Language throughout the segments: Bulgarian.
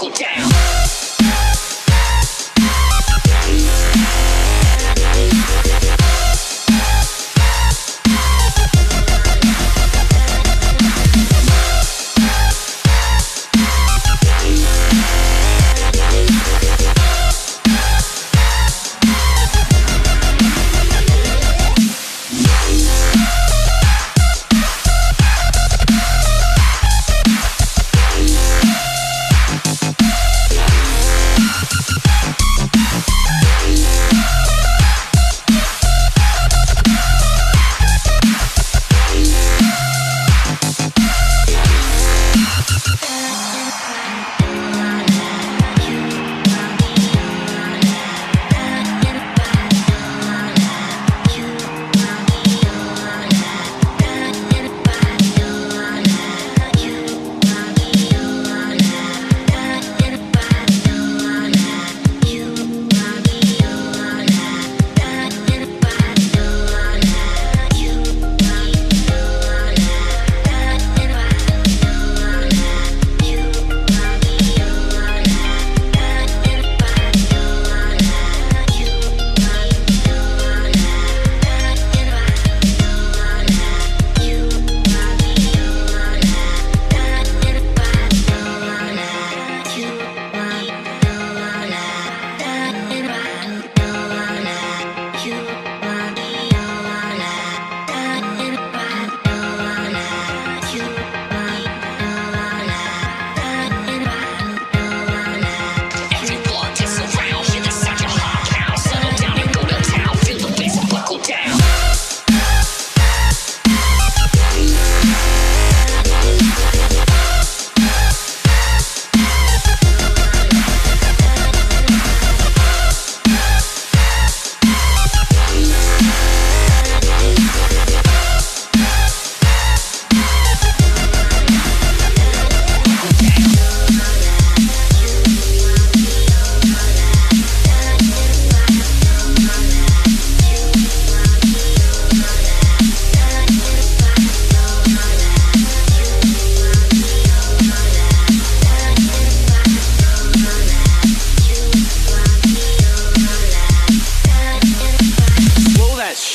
buckle down.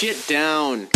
Shit down.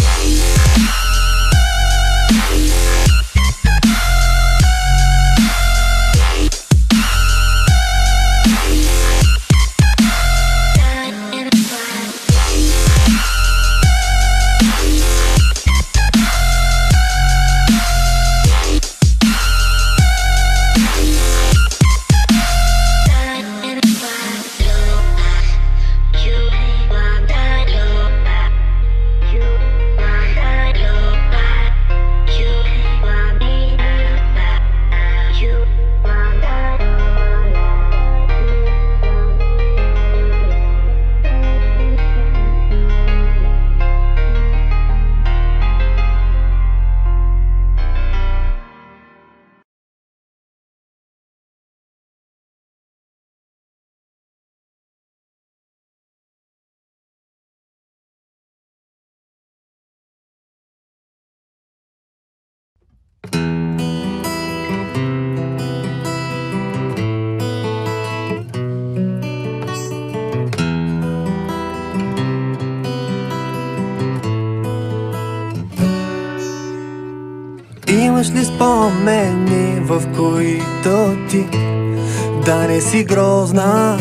Имаш ли спомени, в които ти да не си грозна?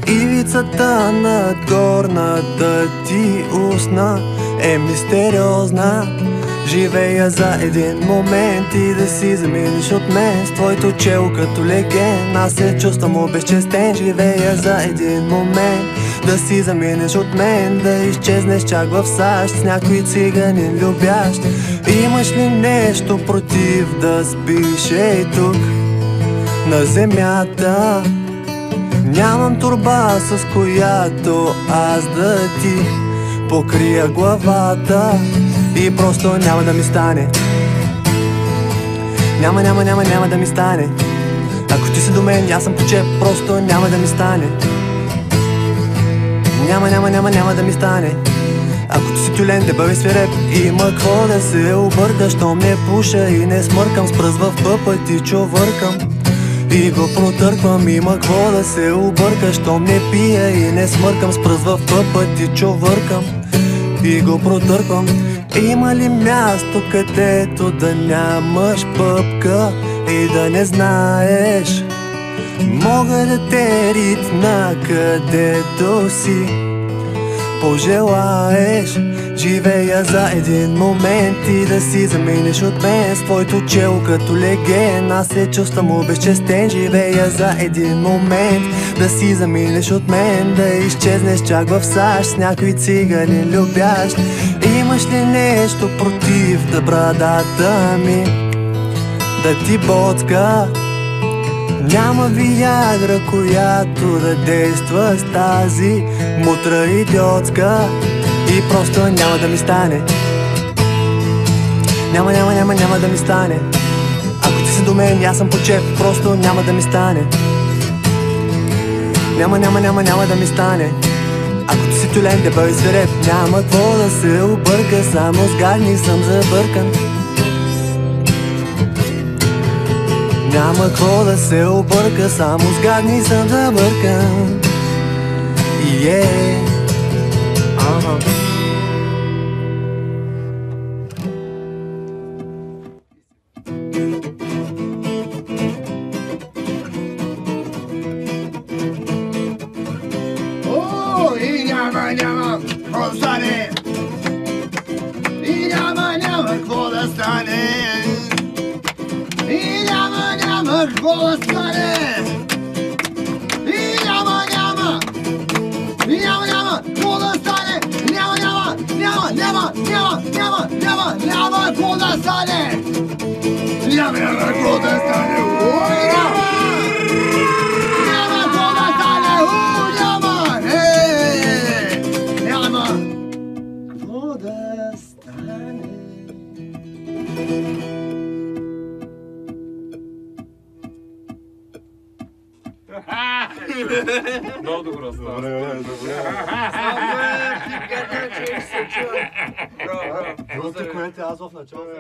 Ивицата над горната ти устна е мистериозна. Живея за един момент и да си заминеш от мен с твоето чело като леген. Аз се чувствам обезчестен. Живея за един момент да си заминеш от мен, да изчезнеш чак в САЩ с някой циганин любящ. Имаш ли нещо против да спиш ей тук на земята? Нямам торба, с която аз да ти покрия главата и просто няма да ми стане. Няма да ми стане. Ако ти си до мен, аз съм почеп, просто няма да ми стане. Няма да ми стане. Ако ти си тюлен, дебъл и свиреп, има какво да се обърка, щом не пуша и не смъркам, с пръст в пъпът и чувъркам. И го протърквам, има какво да се обърка. Щом не пия и не смъркам, с пръст в пъпът и човъркам. И го протърквам. Има ли място, където да нямаш пъпка и да не знаеш? Мога да те ритна където си пожелаеш. Живея за един момент и да си заминеш от мен с твоето чело като леген. Аз се чувствам обезчестен. Живея за един момент да си заминеш от мен, да изчезнеш чак в САЩ с някой циганин любящ. Имаш ли нещо против да брадата ми да ти боцка? Няма виагра, която да действа с тази мутра идиотска. И просто няма да ми стане. Няма да ми стане. Ако ти си до мен, аз съм почеп. Просто няма да ми стане. Няма да ми стане. Ако ти си тюлен, дебел и свиреп, няма какво да се обърка. Само с гадни съм забъркан. Няма какво да се обърка, само с гадни съм забъркан. И няма какво да стане. И няма какво да стане. И няма какво да стане. И няма какво да стане. Няма какво да стане. Няма какво да стане. Много добро става. Добре. Другото, което аз в началото